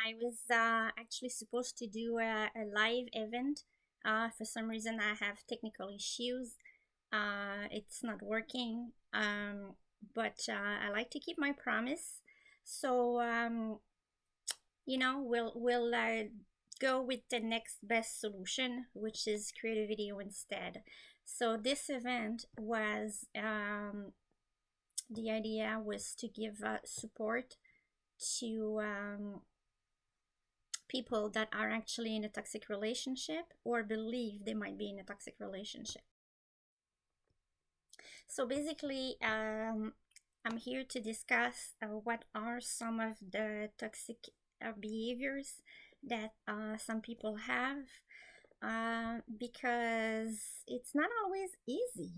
I was actually supposed to do a live event. For some reason, I have technical issues. It's not working. But I like to keep my promise. So we'll go with the next best solution, which is create a video instead. So this event was the idea was to give support to people that are actually in a toxic relationship or believe they might be in a toxic relationship. So basically, I'm here to discuss what are some of the toxic behaviors that some people have, because it's not always easy,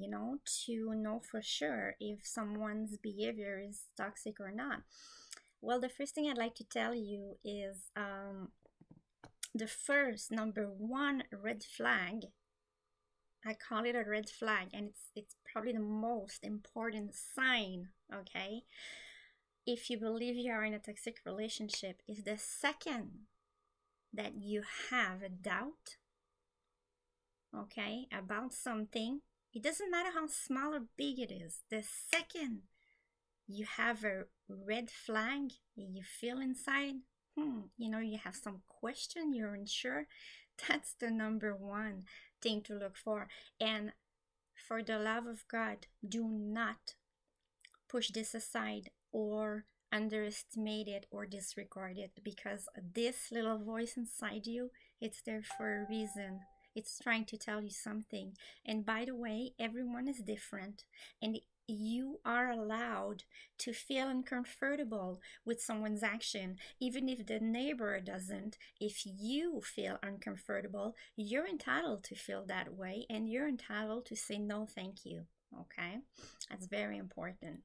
to know for sure if someone's behavior is toxic or not. Well, the first thing I'd like to tell you is the first number one red flag. I call it a red flag, and it's probably the most important sign, okay? If you believe you are in a toxic relationship, is the second that you have a doubt, okay, about something. It doesn't matter how small or big it is. The second you have a red flag you feel inside, you have some question, you're unsure, that's the number one thing to look for. And for the love of God, do not push this aside or underestimate it or disregard it, because this little voice inside you, it's there for a reason. It's trying to tell you something. And by the way, everyone is different, and you are allowed to feel uncomfortable with someone's action, even if the neighbor doesn't. If you feel uncomfortable, you're entitled to feel that way, and you're entitled to say no thank you. Okay, that's very important.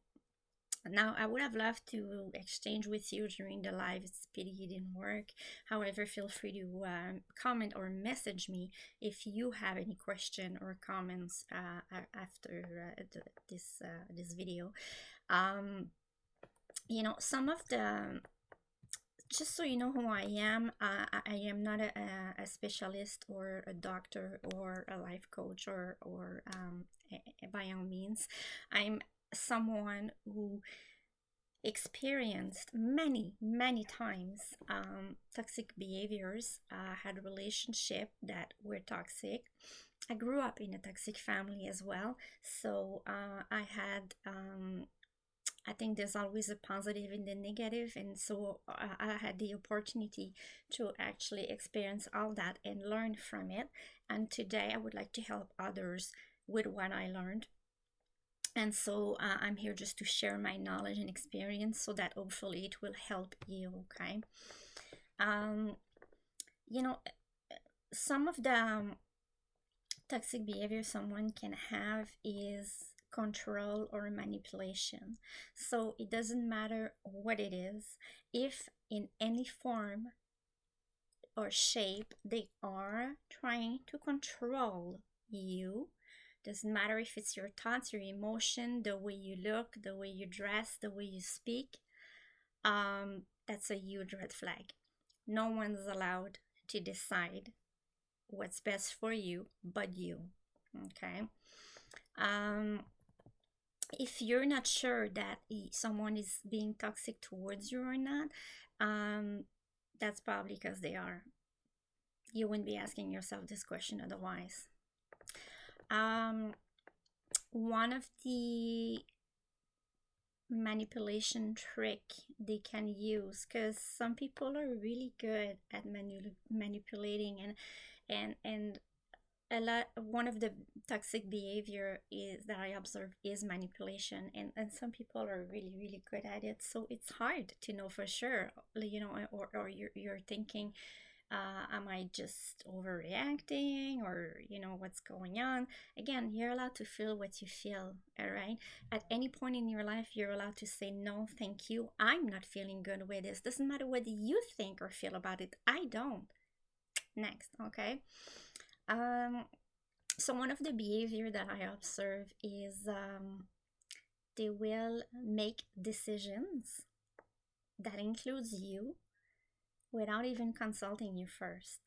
Now, I would have loved to exchange with you during the live. It's pity it didn't work. However, feel free to comment or message me if you have any question or comments after this video. Some of the, just so you know who I am, I am not a specialist or a doctor or a life coach or by all means. I'm someone who experienced many times toxic behaviors, had relationship that were toxic. I grew up in a toxic family as well, so I had I think there's always a positive in the negative, and so I had the opportunity to actually experience all that and learn from it. And today I would like to help others with what I learned. And so I'm here just to share my knowledge and experience so that hopefully it will help you, okay? Um, you know, some of the toxic behavior someone can have is control or manipulation. So it doesn't matter what it is, if in any form or shape they are trying to control you. Doesn't matter if it's your thoughts, your emotion, the way you look, the way you dress, the way you speak. That's a huge red flag. No one's allowed to decide what's best for you but you. Okay. If you're not sure that someone is being toxic towards you or not, that's probably because they are. You wouldn't be asking yourself this question otherwise. One of the manipulation trick they can use, because some people are really good at manipulating, and a lot, one of the toxic behavior is that I observe is manipulation, and some people are really good at it. So it's hard to know for sure, or you're thinking, am I just overreacting, or what's going on? Again, you're allowed to feel what you feel. All right, at any point in your life you're allowed to say no thank you, I'm not feeling good with this. Doesn't matter what you think or feel about it, I don't. Next. Okay. So one of the behavior that I observe is they will make decisions that includes you, without even consulting you first.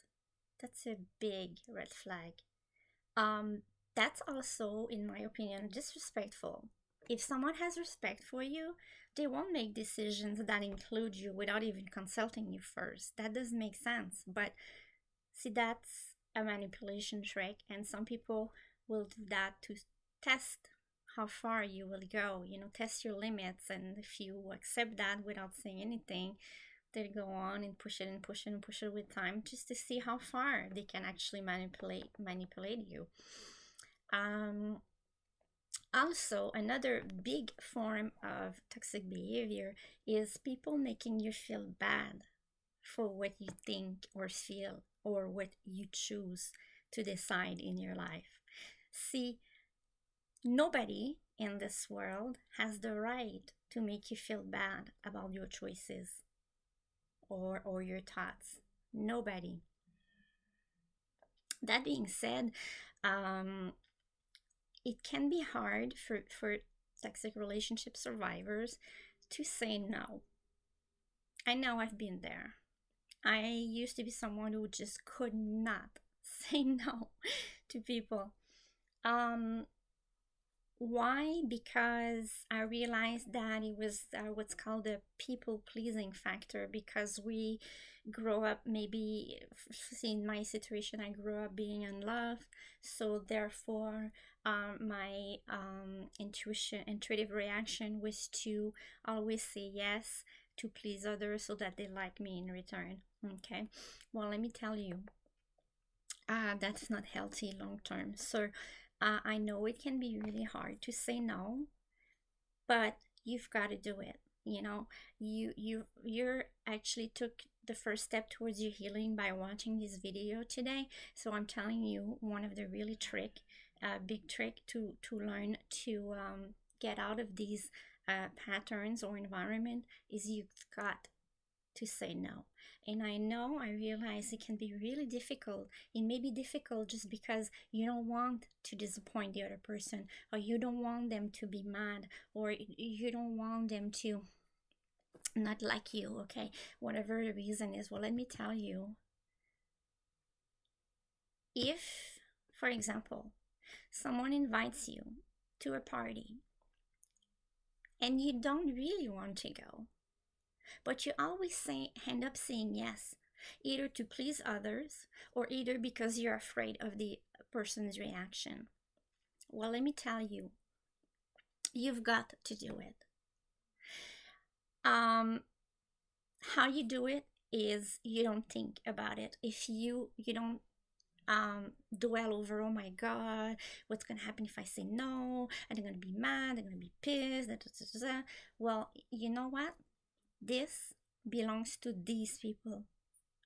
That's a big red flag. Um, that's also, in my opinion, disrespectful. If someone has respect for you, they won't make decisions that include you without even consulting you first. That doesn't make sense. But see, that's a manipulation trick, and some people will do that to test how far you will go, test your limits. And if you accept that without saying anything, they go on and push it and push it and push it with time just to see how far they can actually manipulate you. Um, Also, another big form of toxic behavior is people making you feel bad for what you think or feel or what you choose to decide in your life. See, nobody in this world has the right to make you feel bad about your choices or your thoughts. Nobody. That being said, um, it can be hard for toxic relationship survivors to say no. I know I've been there. I used to be someone who just could not say no to people. Um, why? Because I realized that it was what's called the people pleasing factor, because we grow up, maybe in my situation, I grew up being in love. So therefore, my intuitive reaction was to always say yes to please others so that they like me in return. Okay. Well, let me tell you, that's not healthy long term. So I know it can be really hard to say no, but you've got to do it. You're actually took the first step towards your healing by watching this video today. So I'm telling you, one of the really big trick to learn to get out of these patterns or environment is you've got to say no. And I realize it can be really difficult. It may be difficult just because you don't want to disappoint the other person, or you don't want them to be mad, or you don't want them to not like you, okay? Whatever the reason is. Well, let me tell you, if, for example, someone invites you to a party and you don't really want to go, but you always end up saying yes, either to please others or either because you're afraid of the person's reaction. Well, let me tell you, you've got to do it. How you do it is you don't think about it. If you don't dwell over, oh my god, what's gonna happen if I say no? Are they gonna be mad? They're gonna be pissed. Well, you know what? This belongs to these people.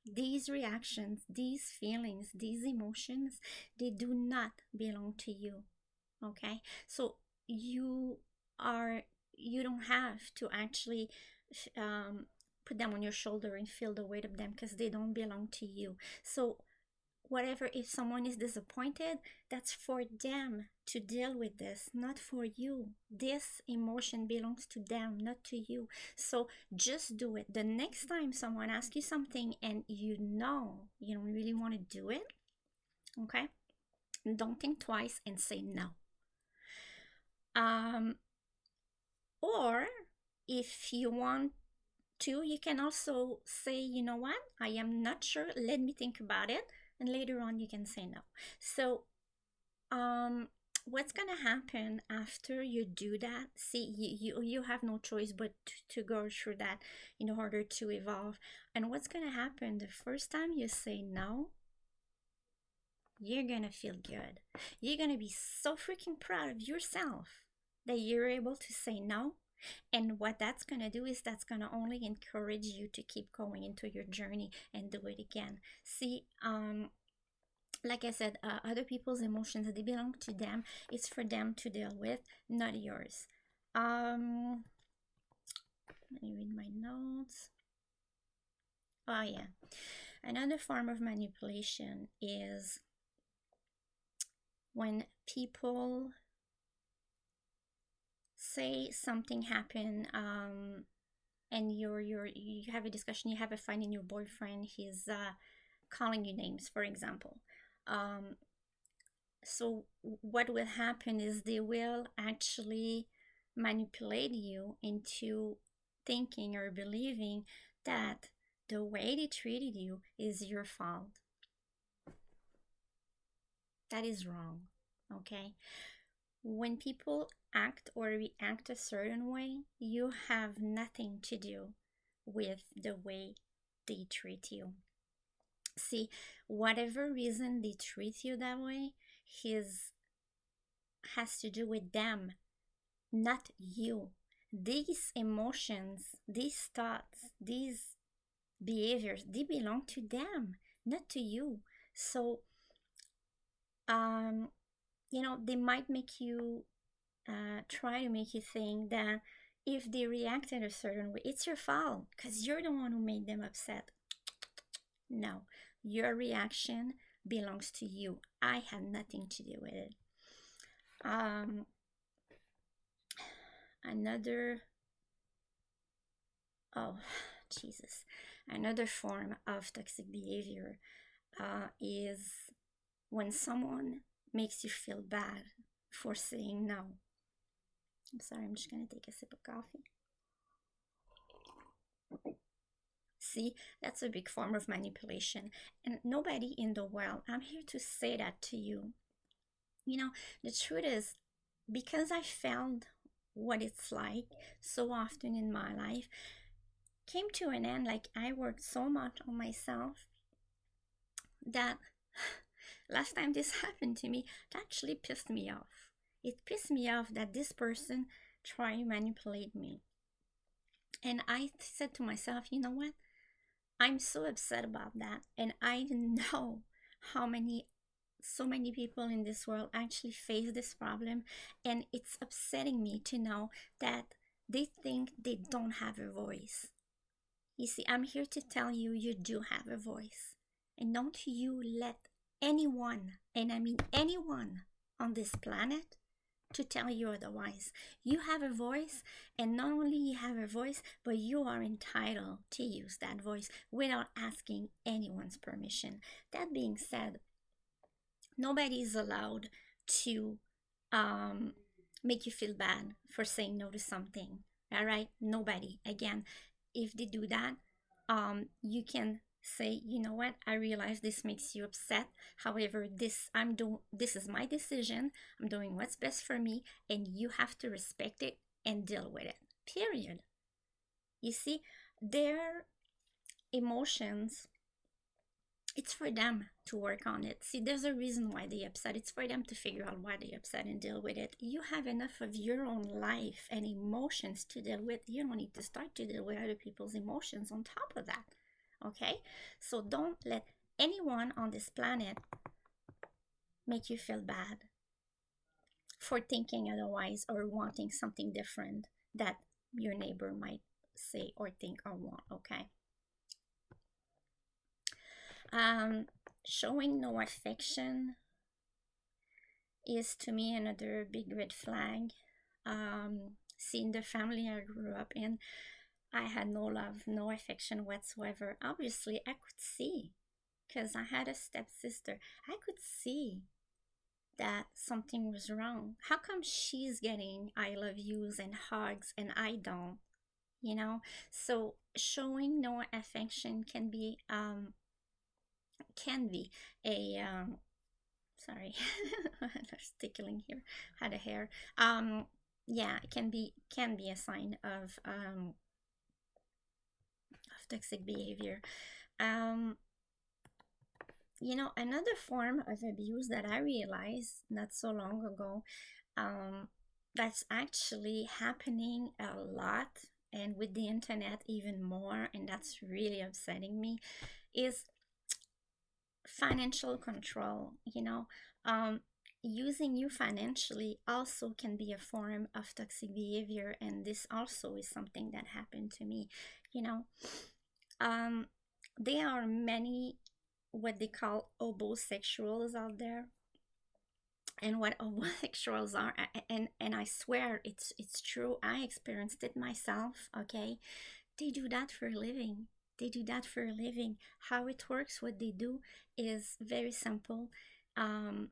These reactions, these feelings, these emotions, they do not belong to you. Okay? So you don't have to actually put them on your shoulder and feel the weight of them, because they don't belong to you. So whatever, if someone is disappointed, that's for them to deal with this, not for you. This emotion belongs to them, not to you. So just do it. The next time someone asks you something and you don't really want to do it, okay, don't think twice and say no. Or if you want to, you can also say, you know what, I am not sure, let me think about it, and later on you can say no. So what's gonna happen after you do that? See, you have no choice but to go through that in order to evolve. And what's gonna happen the first time you say no, you're gonna feel good. You're gonna be so freaking proud of yourself that you're able to say no. And what that's going to do is that's going to only encourage you to keep going into your journey and do it again. See, like I said, other people's emotions, they belong to them. It's for them to deal with, not yours. Let me read my notes. Oh yeah. Another form of manipulation is when people say something happened and you have a discussion, you have a fight, and your boyfriend, he's calling you names, for example. um, so what will happen is they will actually manipulate you into thinking or believing that the way they treated you is your fault. That is wrong. Okay? When people act or react a certain way, you have nothing to do with the way they treat you. See, whatever reason they treat you that way, his has to do with them, not you. These emotions, these thoughts, these behaviors, they belong to them, not to you. So, um, they might make you try to make you think that if they reacted a certain way, it's your fault because you're the one who made them upset. No, your reaction belongs to you. I had nothing to do with it. Um, another, oh, Jesus, another form of toxic behavior is when someone makes you feel bad for saying no. I'm sorry, I'm just gonna take a sip of coffee. See, that's a big form of manipulation. And nobody in the world, I'm here to say that to you. The truth is, because I felt what it's like so often in my life, came to an end. Like, I worked so much on myself that last time this happened to me, it actually pissed me off. It pissed me off that this person tried to manipulate me. And I said to myself, you know what? I'm so upset about that. And I know so many people in this world actually face this problem. And it's upsetting me to know that they think they don't have a voice. You see, I'm here to tell you, you do have a voice. And don't you let anyone, and I mean anyone on this planet, to tell you otherwise. You have a voice, and not only you have a voice, but you are entitled to use that voice without asking anyone's permission. That being said, nobody is allowed to make you feel bad for saying no to something. All right? Nobody. Again, if they do that, you can say, you know what, I realize this makes you upset. However, this is my decision. I'm doing what's best for me, and you have to respect it and deal with it. Period. You see, their emotions, it's for them to work on it. See, there's a reason why they're upset. It's for them to figure out why they're upset and deal with it. You have enough of your own life and emotions to deal with. You don't need to start to deal with other people's emotions on top of that. Okay? So don't let anyone on this planet make you feel bad for thinking otherwise or wanting something different that your neighbor might say or think or want. Okay? Showing no affection is to me another big red flag. Seeing the family I grew up in, I had no love, no affection whatsoever. Obviously, I could see, because I had a stepsister, I could see that something was wrong. How come she's getting I love yous and hugs and I don't? So showing no affection can be a sorry, there's tickling here, had a hair. Yeah, it can be a sign of toxic behavior. Another form of abuse that I realized not so long ago, that's actually happening a lot, and with the internet even more, and that's really upsetting me, is financial control. Using you financially also can be a form of toxic behavior, and this also is something that happened to me. There are many what they call homosexuals out there, and what homosexuals are, and I swear it's true, I experienced it myself. Okay, They do that for a living. They do that for a living. How it works, what they do is very simple. Um,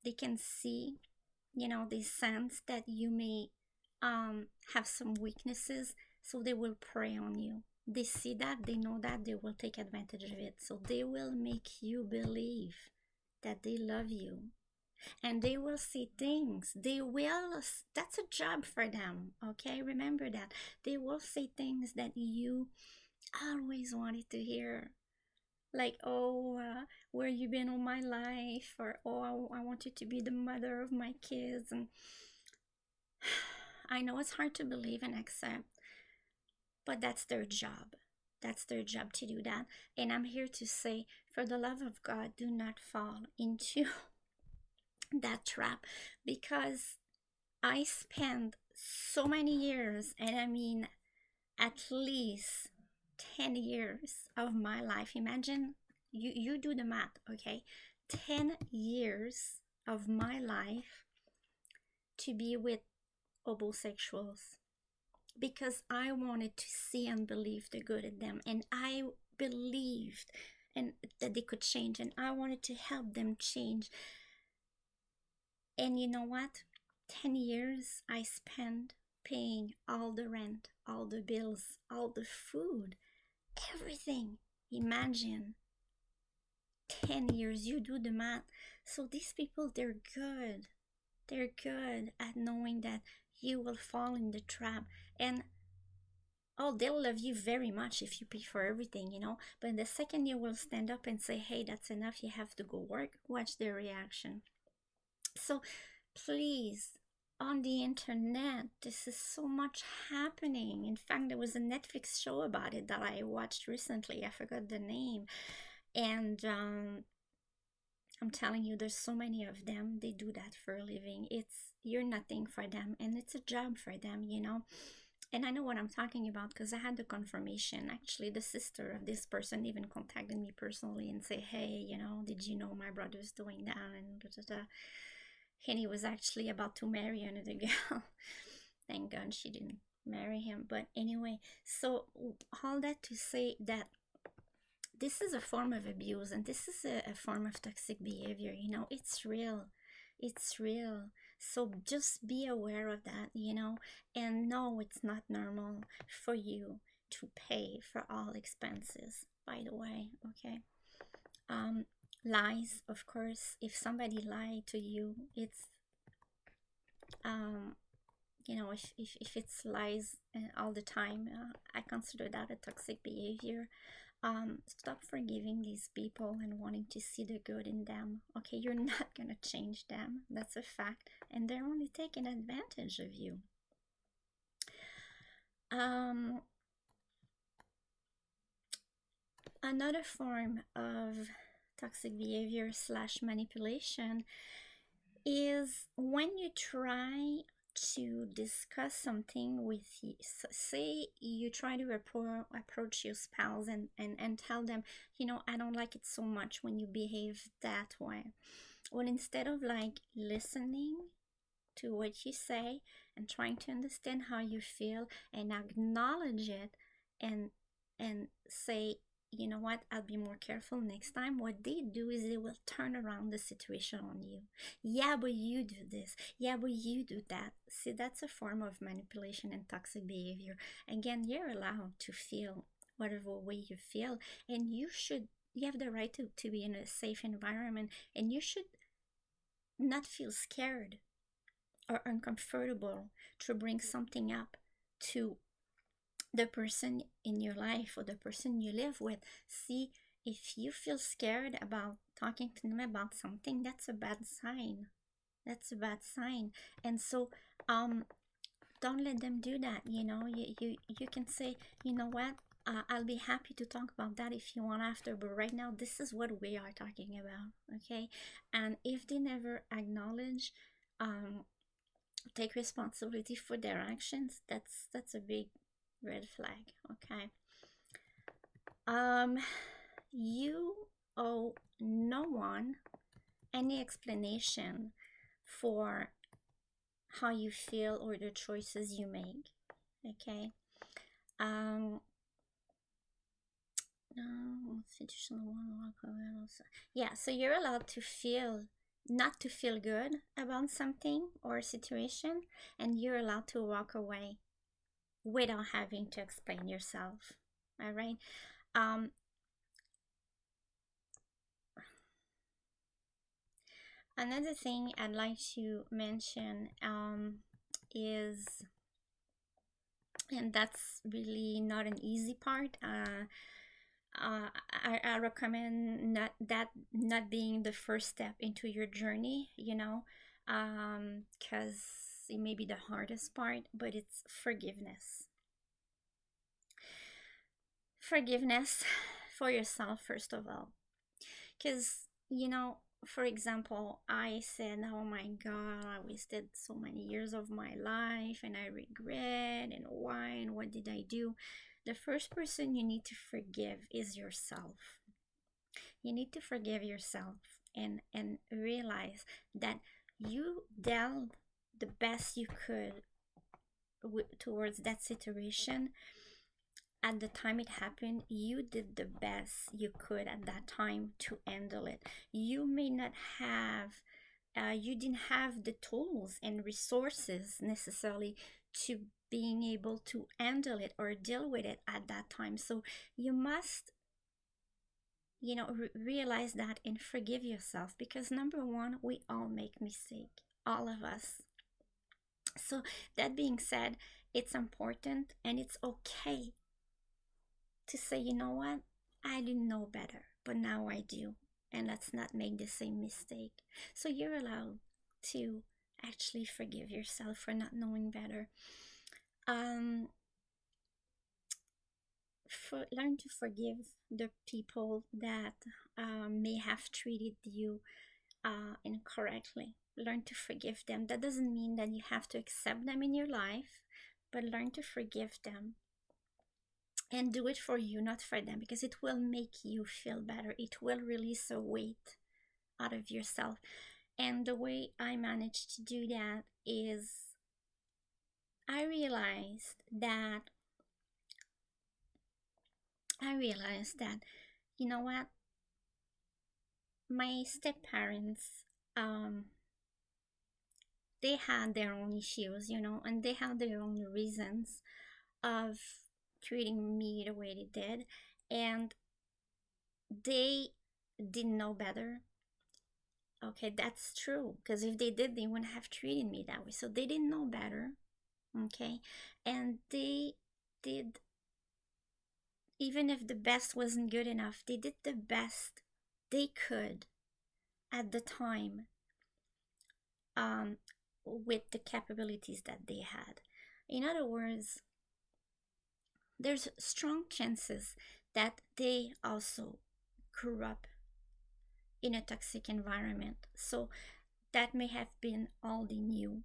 they can see, they sense that you may have some weaknesses, so they will prey on you. They see that, they know that, they will take advantage of it. So they will make you believe that they love you. And they will say things. That's a job for them, okay? Remember that. They will say things that you always wanted to hear. Like, oh, where you been all my life? Or, oh, I want you to be the mother of my kids. And I know it's hard to believe and accept, but that's their job. That's their job to do that. And I'm here to say, for the love of God, do not fall into that trap, because I spent so many years, and I mean at least 10 years of my life. Imagine, you do the math, okay? 10 years of my life to be with homosexuals, because I wanted to see and believe the good in them, and I believed and that they could change, and I wanted to help them change. And you know what? 10 years I spent paying all the rent, all the bills, all the food, everything. Imagine 10 years, you do the math. So these people, they're good. They're good at knowing that you will fall in the trap. And oh, they'll love you very much if you pay for everything, But the second you will stand up and say, hey, that's enough, you have to go work, watch their reaction. So please, on the internet, this is so much happening. In fact, there was a Netflix show about it that I watched recently. I forgot the name. And I'm telling you, there's so many of them. They do that for a living. You're nothing for them, and it's a job for them, And I know what I'm talking about because I had the confirmation. Actually, the sister of this person even contacted me personally and say, hey, did you know my brother's doing that? And da, da, da. And he was actually about to marry another girl. Thank God she didn't marry him. But anyway, so all that to say that this is a form of abuse, and this is a form of toxic behavior. It's real. It's real. So just be aware of that, and no, it's not normal for you to pay for all expenses, by the way, okay? Lies, of course. If somebody lied to you, it's if it's lies all the time, I consider that a toxic behavior. Stop forgiving these people and wanting to see the good in them. Okay, you're not gonna change them, that's a fact, and they're only taking advantage of you. Another form of toxic behavior / manipulation is when you try to discuss something with you. Say you try to approach your spouse and tell them, I don't like it so much when you behave that way. Well, instead of listening to what you say and trying to understand how you feel and acknowledge it and say, you know what, I'll be more careful next time. What they do is they will turn around the situation on you. Yeah, but you do this. Yeah, but you do that. See, that's a form of manipulation and toxic behavior. Again, you're allowed to feel whatever way you feel, and you have the right to be in a safe environment, and you should not feel scared or uncomfortable to bring something up to the person in your life or the person you live with. See, if you feel scared about talking to them about something, that's a bad sign. That's a bad sign. And so don't let them do that. You can say, you know what, I'll be happy to talk about that if you want after, but right now this is what we are talking about, okay? And if they never acknowledge, take responsibility for their actions, that's a big red flag, okay? You owe no one any explanation for how you feel or the choices you make, okay? Institutional one walk away also. Yeah, so you're allowed to feel not to feel good about something or a situation, and you're allowed to walk away without having to explain yourself. All right. Um, Another thing I'd like to mention is, and that's really not an easy part. I recommend not being the first step into your journey, because it may be the hardest part, but it's forgiveness. Forgiveness for yourself, first of all, because for example, I said, oh my god, I wasted so many years of my life and I regret, and why, and what did I do? The first person you need to forgive is yourself. You need to forgive yourself and realize that you dealt the best you could towards that situation. At the time it happened, you did the best you could at that time to handle it. You may not have you didn't have the tools and resources necessarily to being able to handle it or deal with it at that time. So you must realize that and forgive yourself, because number one, we all make mistake, all of us. So that being said, it's important and it's okay to say, you know what, I didn't know better, but now I do, and let's not make the same mistake. So you're allowed to actually forgive yourself for not knowing better. Learn to forgive the people that may have treated you incorrectly. Learn to forgive them. That doesn't mean that you have to accept them in your life, but learn to forgive them and do it for you, not for them, because it will make you feel better. It will release a weight out of yourself. And the way I managed to do that is I realized that you know what, my step parents, they had their own issues, and they had their own reasons of treating me the way they did, and they didn't know better. Okay, that's true, because if they did, they wouldn't have treated me that way. So they didn't know better. Okay, and they did, even if the best wasn't good enough, they did the best they could at the time, um, with the capabilities that they had. In other words, there's strong chances that they also grew up in a toxic environment. So that may have been all they knew,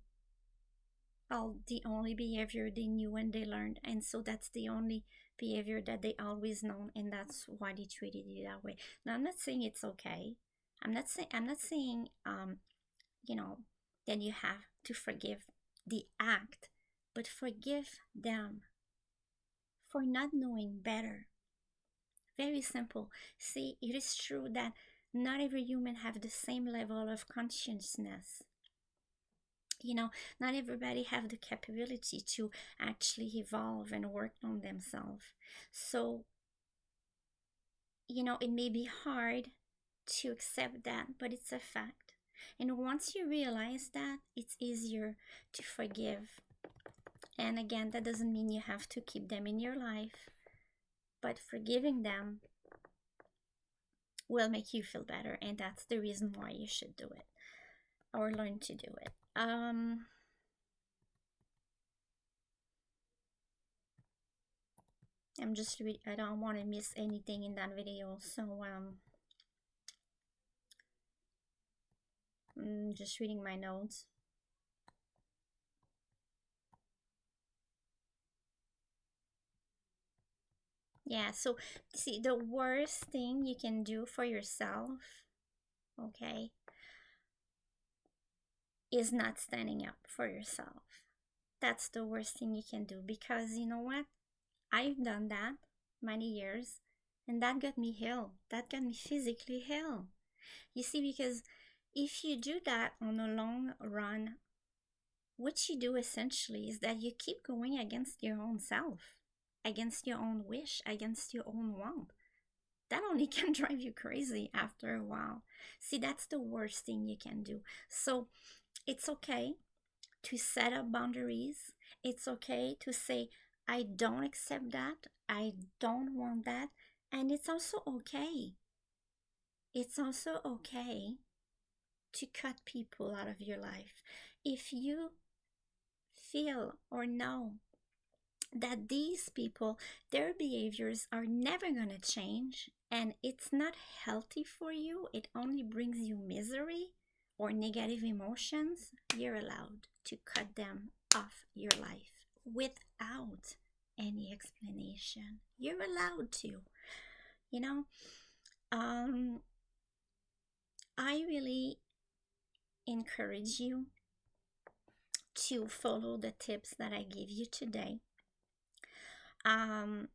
all the only behavior they knew and they learned. And so that's the only behavior that they always known, and that's why they treated you that way. Now, I'm not saying it's okay. I'm not saying you know, that you have to forgive the act, but forgive them for not knowing better. Very simple. See, it is true that not every human have the same level of consciousness. Not everybody have the capability to actually evolve and work on themselves. So, it may be hard to accept that, but it's a fact. And once you realize that, it's easier to forgive. And again, that doesn't mean you have to keep them in your life, but forgiving them will make you feel better, and that's the reason why you should do it or learn to do it. I don't want to miss anything in that video, so I'm just reading my notes. Yeah, so see, the worst thing you can do for yourself, okay, is not standing up for yourself. That's the worst thing you can do, because you know what? I've done that many years, And that got me ill. That got me physically ill. You see, because if you do that on a long run, what you do essentially is that you keep going against your own self, against your own wish, against your own want. That only can drive you crazy after a while. See, that's the worst thing you can do. So it's okay to set up boundaries. It's okay to say, I don't accept that. I don't want that. And it's also okay. It's also okay to cut people out of your life. If you feel or know that these people, their behaviors are never going to change and it's not healthy for you, it only brings you misery or negative emotions, you're allowed to cut them off your life without any explanation. You're allowed to. You know, I really encourage you to follow the tips that I give you today. I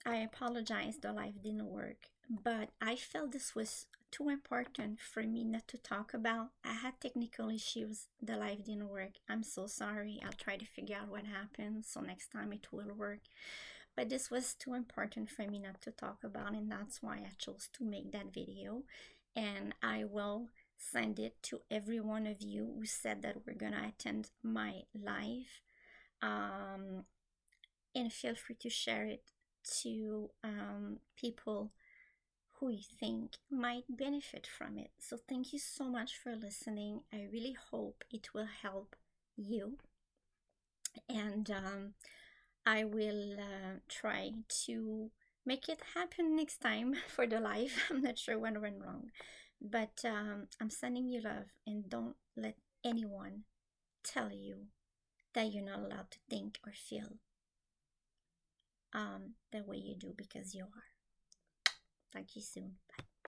apologize the live didn't work, but I felt this was too important for me not to talk about. I had technical issues, the live didn't work. I'm so sorry. I'll try to figure out what happened so next time it will work. But this was too important for me not to talk about, and that's why I chose to make that video. And I will send it to every one of you who said that we're gonna attend my live. And feel free to share it to people who you think might benefit from it. So thank you so much for listening. I really hope it will help you. And I will try to make it happen next time for the live. I'm not sure what went wrong. But I'm sending you love, and don't let anyone tell you that you're not allowed to think or feel the way you do, because you are. Talk to you soon. Bye.